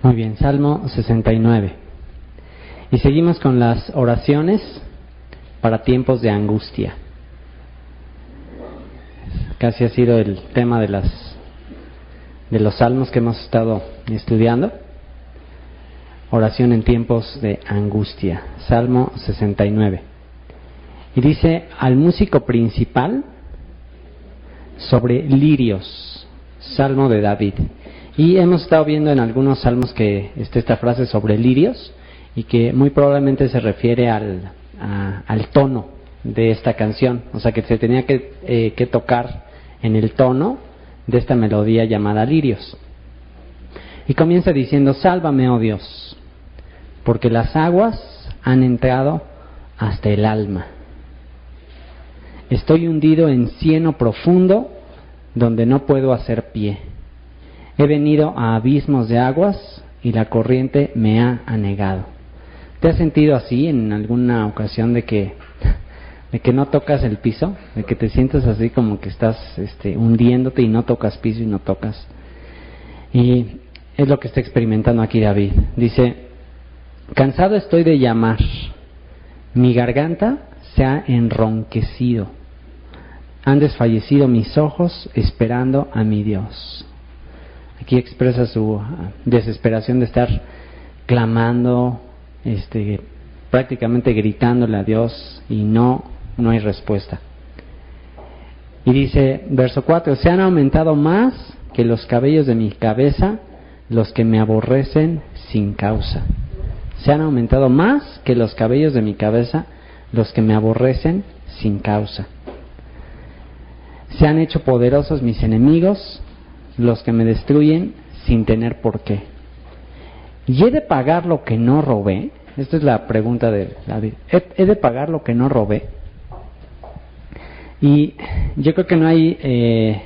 Muy bien, Salmo 69. Y seguimos con las oraciones para tiempos de angustia. Casi ha sido el tema de los salmos que hemos estado estudiando. Oración en tiempos de angustia. Salmo 69. Y dice: al músico principal sobre lirios. Salmo de David. Y hemos estado viendo en algunos salmos que está esta frase sobre lirios, y que muy probablemente se refiere al tono de esta canción. O sea, que se tenía que tocar en el tono de esta melodía llamada lirios. Y comienza diciendo: sálvame, oh Dios, porque las aguas han entrado hasta el alma. Estoy hundido en cieno profundo, donde no puedo hacer pie. He venido a abismos de aguas, y la corriente me ha anegado. ¿Te has sentido así en alguna ocasión de que no tocas el piso? De que te sientes así como que estás hundiéndote y no tocas piso y no tocas. Y es lo que está experimentando aquí David. Dice: cansado estoy de llamar, mi garganta se ha enronquecido, han desfallecido mis ojos esperando a mi Dios. Aquí expresa su desesperación de estar clamando, prácticamente gritándole a Dios, y no hay respuesta. Y dice, verso 4: se han aumentado más que los cabellos de mi cabeza los que me aborrecen sin causa. Se han aumentado más que los cabellos de mi cabeza los que me aborrecen sin causa. Se han hecho poderosos mis enemigos, los que me destruyen sin tener por qué. ¿Y he de pagar lo que no robé? Esta es la pregunta de David. ¿He de pagar lo que no robé? Y yo creo que no hay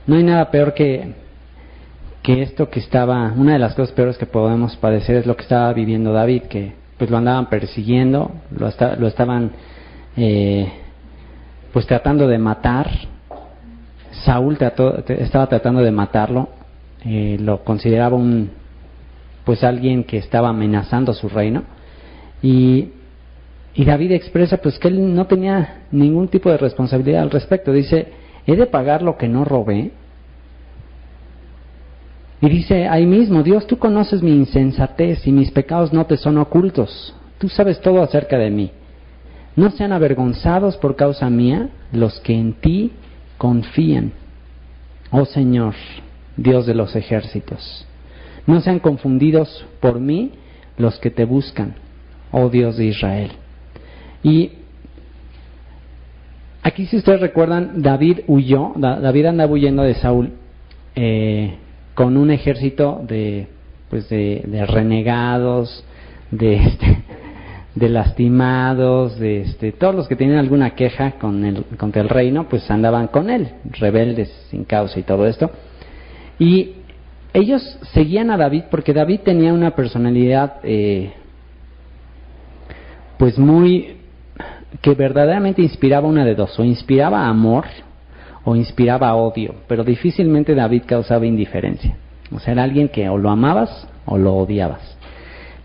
nada peor que esto que estaba. Una de las cosas peores que podemos padecer es lo que estaba viviendo David, que pues lo andaban persiguiendo, lo estaban pues tratando de matar. Saúl estaba tratando de matarlo, lo consideraba alguien que estaba amenazando su reino, y David expresa pues que él no tenía ningún tipo de responsabilidad al respecto. Dice: ¿he de pagar lo que no robé? Y dice ahí mismo: Dios, tú conoces mi insensatez y mis pecados no te son ocultos. Tú sabes todo acerca de mí. No sean avergonzados por causa mía los que en ti confían, oh Señor, Dios de los ejércitos. No sean confundidos por mí los que te buscan, oh Dios de Israel. Y aquí, si ustedes recuerdan, David andaba huyendo de Saúl con un ejército de renegados, de lastimados, todos los que tenían alguna queja contra el reino, pues andaban con él, rebeldes sin causa y todo esto. Y ellos seguían a David porque David tenía una personalidad que verdaderamente inspiraba una de dos: o inspiraba amor o inspiraba odio, pero difícilmente David causaba indiferencia. O sea, era alguien que o lo amabas o lo odiabas.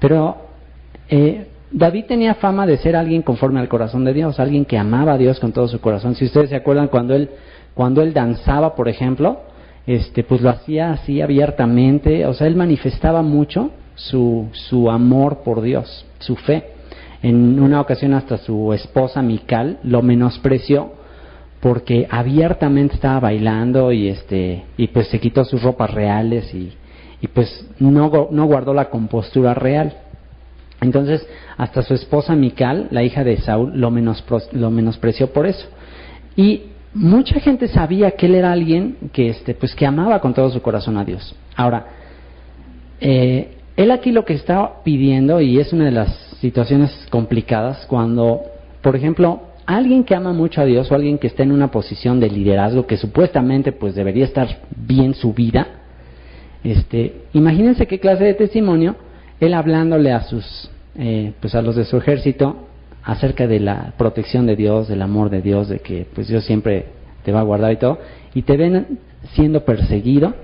Pero David tenía fama de ser alguien conforme al corazón de Dios, alguien que amaba a Dios con todo su corazón. Si ustedes se acuerdan, cuando él danzaba, por ejemplo, pues lo hacía así abiertamente. O sea, él manifestaba mucho su amor por Dios, su fe. En una ocasión hasta su esposa Mical lo menospreció porque abiertamente estaba bailando y pues se quitó sus ropas reales y pues no guardó la compostura real. Entonces hasta su esposa Mical, la hija de Saúl, lo menospreció por eso. Y mucha gente sabía que él era alguien que que amaba con todo su corazón a Dios. Ahora, él aquí lo que está pidiendo, y es una de las situaciones complicadas, cuando, por ejemplo, alguien que ama mucho a Dios o alguien que está en una posición de liderazgo que supuestamente pues debería estar bien su vida, imagínense qué clase de testimonio él hablándole a a los de su ejército acerca de la protección de Dios, del amor de Dios, de que pues Dios siempre te va a guardar y todo, y te ven siendo perseguido,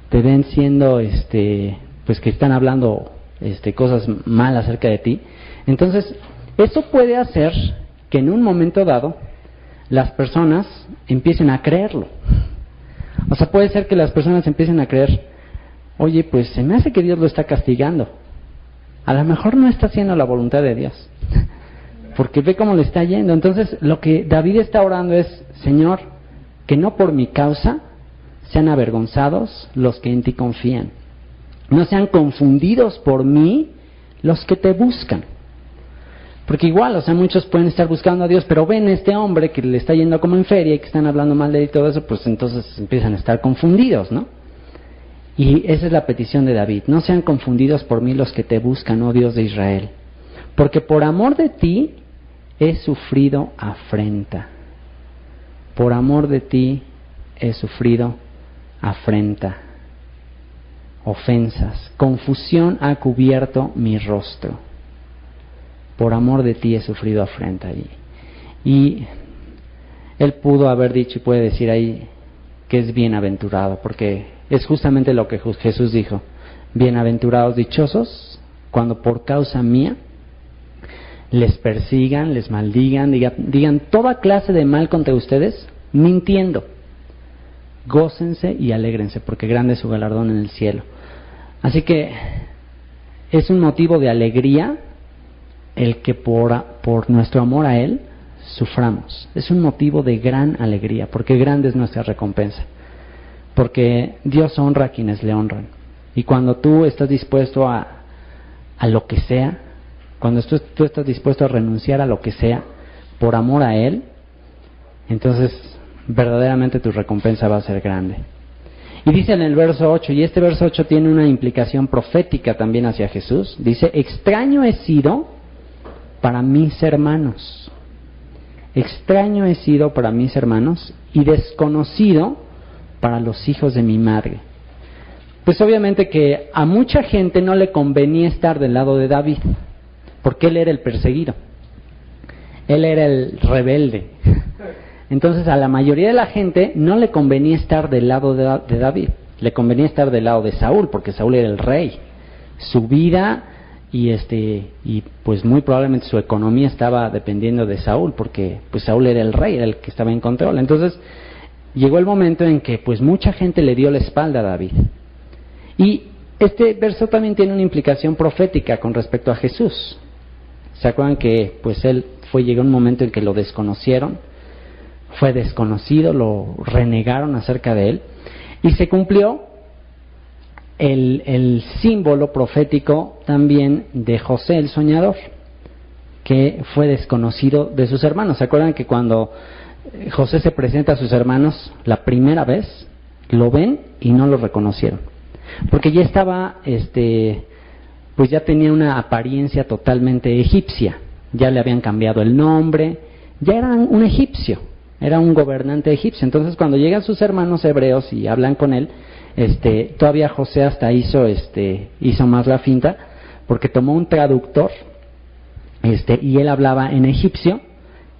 te ven siendo, pues que están hablando cosas malas acerca de ti. Entonces, eso puede hacer que en un momento dado las personas empiecen a creerlo. O sea, puede ser que las personas empiecen a creer, oye, pues se me hace que Dios lo está castigando. A lo mejor no está haciendo la voluntad de Dios, porque ve cómo le está yendo. Entonces, lo que David está orando es, Señor, que no por mi causa sean avergonzados los que en ti confían. No sean confundidos por mí los que te buscan. Porque igual, o sea, muchos pueden estar buscando a Dios, pero ven a este hombre que le está yendo como en feria y que están hablando mal de él y todo eso, pues entonces empiezan a estar confundidos, ¿no? Y esa es la petición de David. No sean confundidos por mí los que te buscan, oh Dios de Israel. Porque por amor de ti he sufrido afrenta. Por amor de ti he sufrido afrenta. Ofensas. Confusión ha cubierto mi rostro. Por amor de ti he sufrido afrenta allí. Y él pudo haber dicho y puede decir ahí que es bienaventurado, porque es justamente lo que Jesús dijo. Bienaventurados, dichosos, cuando por causa mía les persigan, les maldigan, digan toda clase de mal contra ustedes, mintiendo. Gócense y alégrense, porque grande es su galardón en el cielo. Así que es un motivo de alegría el que por nuestro amor a Él suframos. Es un motivo de gran alegría, porque grande es nuestra recompensa. Porque Dios honra a quienes le honran. Y cuando tú estás dispuesto a lo que sea, cuando tú estás dispuesto a renunciar a lo que sea por amor a Él, entonces verdaderamente tu recompensa va a ser grande. Y dice en el verso 8, y este verso 8 tiene una implicación profética también hacia Jesús. Dice, extraño he sido para mis hermanos. Extraño he sido para mis hermanos y desconocido para los hijos de mi madre. Pues obviamente que a mucha gente no le convenía estar del lado de David, porque él era el perseguido, él era el rebelde. Entonces a la mayoría de la gente no le convenía estar del lado de David, le convenía estar del lado de Saúl, porque Saúl era el rey. Su vida y pues muy probablemente su economía estaba dependiendo de Saúl, porque pues Saúl era el rey, era el que estaba en control. Entonces llegó el momento en que pues mucha gente le dio la espalda a David. Y este verso también tiene una implicación profética con respecto a Jesús. ¿Se acuerdan que pues llegó un momento en que lo desconocieron? Fue desconocido, lo renegaron acerca de él, y se cumplió el símbolo profético también de José el soñador, que fue desconocido de sus hermanos. ¿Se acuerdan que cuando José se presenta a sus hermanos la primera vez, lo ven y no lo reconocieron? Porque ya estaba, pues ya tenía una apariencia totalmente egipcia, ya le habían cambiado el nombre, ya era un egipcio, era un gobernante egipcio. Entonces cuando llegan sus hermanos hebreos y hablan con él, todavía José hasta hizo más la finta, porque tomó un traductor, y él hablaba en egipcio,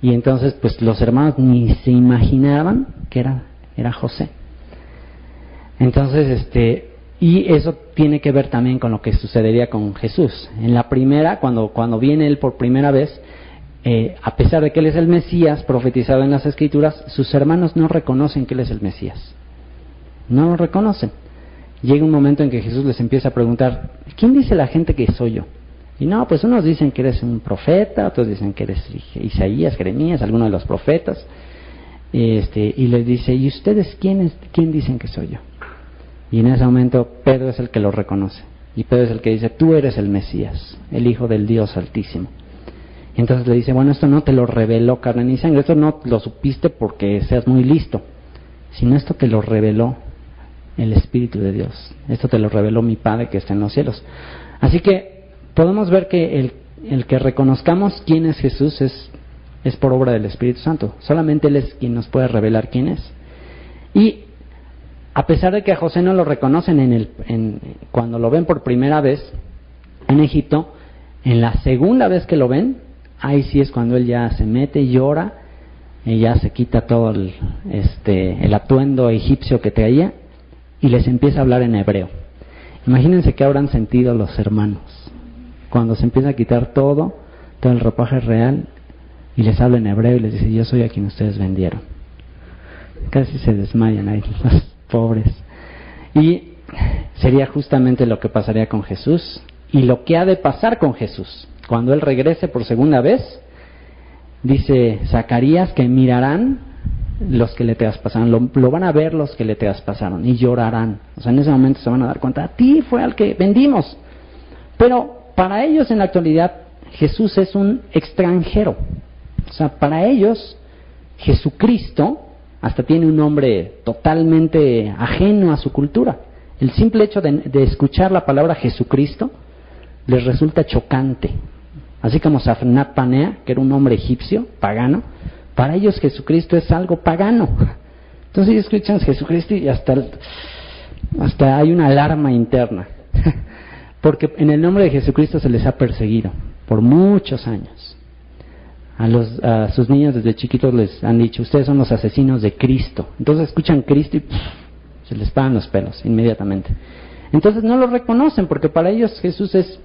y entonces pues los hermanos ni se imaginaban que era José. Entonces y eso tiene que ver también con lo que sucedería con Jesús. En la primera, cuando viene él por primera vez, a pesar de que él es el Mesías profetizado en las Escrituras, sus hermanos no reconocen que él es el Mesías. No lo reconocen. Llega un momento en que Jesús les empieza a preguntar, ¿quién dice la gente que soy yo? Y no, pues unos dicen que eres un profeta, otros dicen que eres Isaías, Jeremías, alguno de los profetas. Y les dice, ¿y ustedes quién dicen que soy yo? Y en ese momento Pedro es el que lo reconoce. Y Pedro es el que dice, tú eres el Mesías, el Hijo del Dios Altísimo. Y entonces le dice, bueno, esto no te lo reveló carne ni sangre, esto no lo supiste porque seas muy listo, sino esto te lo reveló el Espíritu de Dios. Esto te lo reveló mi Padre que está en los cielos. Así que podemos ver que el que reconozcamos quién es Jesús es por obra del Espíritu Santo. Solamente Él es quien nos puede revelar quién es. Y a pesar de que a José no lo reconocen cuando lo ven por primera vez en Egipto, en la segunda vez que lo ven, ahí sí es cuando él ya se mete, llora, y ya se quita todo el atuendo egipcio que traía, y les empieza a hablar en hebreo. Imagínense qué habrán sentido los hermanos cuando se empieza a quitar todo el ropaje real y les habla en hebreo y les dice: yo soy a quien ustedes vendieron. Casi se desmayan ahí los pobres. Y sería justamente lo que pasaría con Jesús y lo que ha de pasar con Jesús cuando Él regrese por segunda vez. Dice Zacarías que mirarán los que le traspasaron, lo van a ver los que le traspasaron y llorarán. O sea, en ese momento se van a dar cuenta: a ti fue al que vendimos. Pero para ellos en la actualidad Jesús es un extranjero. O sea, para ellos Jesucristo hasta tiene un nombre totalmente ajeno a su cultura. El simple hecho de escuchar la palabra Jesucristo les resulta chocante. Así como Safnat Panea, que era un hombre egipcio, pagano, para ellos Jesucristo es algo pagano. Entonces ellos escuchan Jesucristo y hasta hay una alarma interna. Porque en el nombre de Jesucristo se les ha perseguido por muchos años. A sus niños desde chiquitos les han dicho: ustedes son los asesinos de Cristo. Entonces escuchan Cristo y se les paran los pelos inmediatamente. Entonces no lo reconocen porque para ellos Jesús es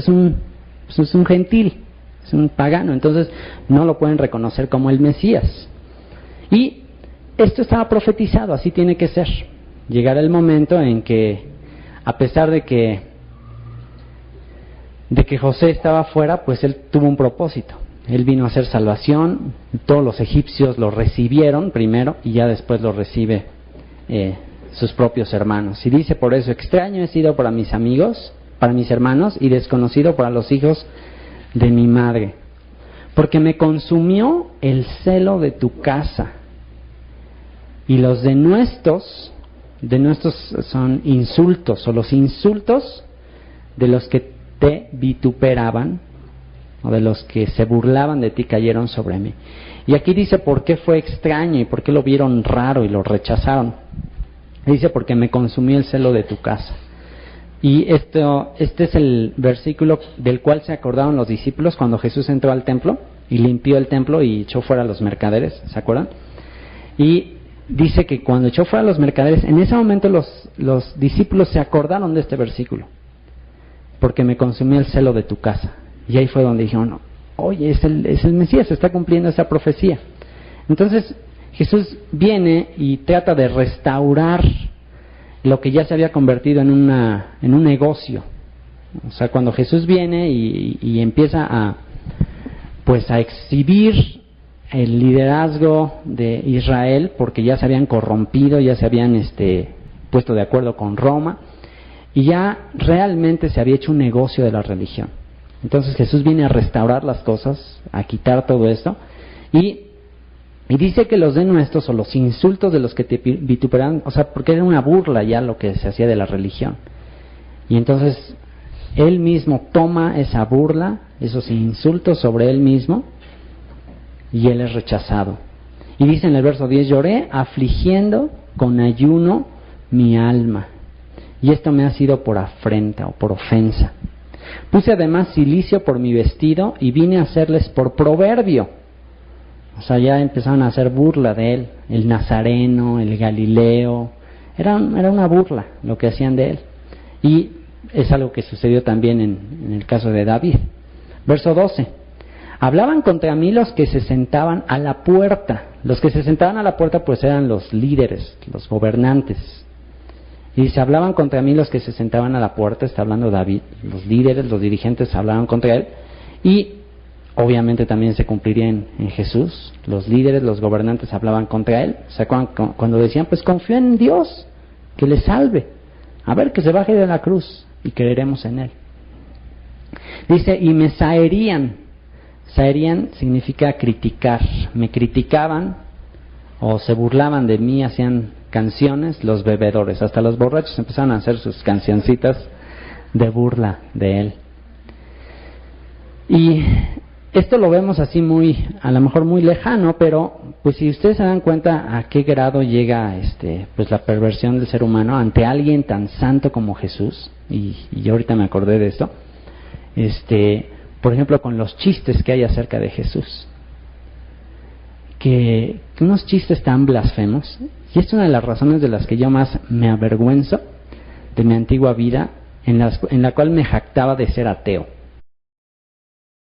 un gentil, es un pagano. Entonces no lo pueden reconocer como el Mesías. Y esto estaba profetizado, así tiene que ser. Llegará el momento en que, a pesar de que José estaba fuera, pues él tuvo un propósito. Él vino a hacer salvación. Todos los egipcios lo recibieron primero y ya después lo recibe sus propios hermanos. Y dice por eso: extraño he sido para mis amigos, para mis hermanos, y desconocido para los hijos de mi madre, porque me consumió el celo de tu casa. Y los denuestos son insultos, o los insultos de los que te vituperaban, o de los que se burlaban de ti, cayeron sobre mí. Y aquí dice por qué fue extraño y por qué lo vieron raro y lo rechazaron. Dice: porque me consumió el celo de tu casa. Y este es el versículo del cual se acordaron los discípulos cuando Jesús entró al templo y limpió el templo y echó fuera a los mercaderes, ¿se acuerdan? Y dice que cuando echó fuera a los mercaderes, en ese momento los discípulos se acordaron de este versículo: porque me consumió el celo de tu casa. Y ahí fue donde dijeron: oye, es el Mesías, se está cumpliendo esa profecía. Entonces Jesús viene y trata de restaurar lo que ya se había convertido en un negocio. O sea, cuando Jesús viene y empieza a exhibir el liderazgo de Israel, porque ya se habían corrompido, ya se habían puesto de acuerdo con Roma, y ya realmente se había hecho un negocio de la religión. Entonces Jesús viene a restaurar las cosas, a quitar todo esto, y dice que los denuestos o los insultos de los que te vituperan, o sea, porque era una burla ya lo que se hacía de la religión. Y entonces Él mismo toma esa burla, esos insultos sobre Él mismo, y Él es rechazado. Y dice en el verso 10: lloré afligiendo con ayuno mi alma, y esto me ha sido por afrenta o por ofensa. Puse además cilicio por mi vestido y vine a hacerles por proverbio. O sea, ya empezaron a hacer burla de Él, el nazareno, el galileo. Era una burla lo que hacían de Él. Y es algo que sucedió también en el caso de David. Verso 12: hablaban contra mí los que se sentaban a la puerta. Los que se sentaban a la puerta pues eran los líderes, los gobernantes. Y dice: hablaban contra mí los que se sentaban a la puerta. Está hablando David. Los líderes, los dirigentes hablaban contra Él. Y obviamente también se cumpliría en Jesús. Los líderes, los gobernantes hablaban contra Él. O sea, cuando decían: pues confía en Dios, que le salve. A ver, que se baje de la cruz y creeremos en Él. Dice: y me saherían. Saherían significa criticar. Me criticaban o se burlaban de mí, hacían canciones los bebedores. Hasta los borrachos empezaron a hacer sus cancioncitas de burla de Él. Y esto lo vemos así a lo mejor muy lejano, pero pues si ustedes se dan cuenta a qué grado llega pues la perversión del ser humano ante alguien tan santo como Jesús. Y yo ahorita me acordé de esto. Por ejemplo, con los chistes que hay acerca de Jesús. Que unos chistes tan blasfemos. Y es una de las razones de las que yo más me avergüenzo de mi antigua vida, en la cual me jactaba de ser ateo.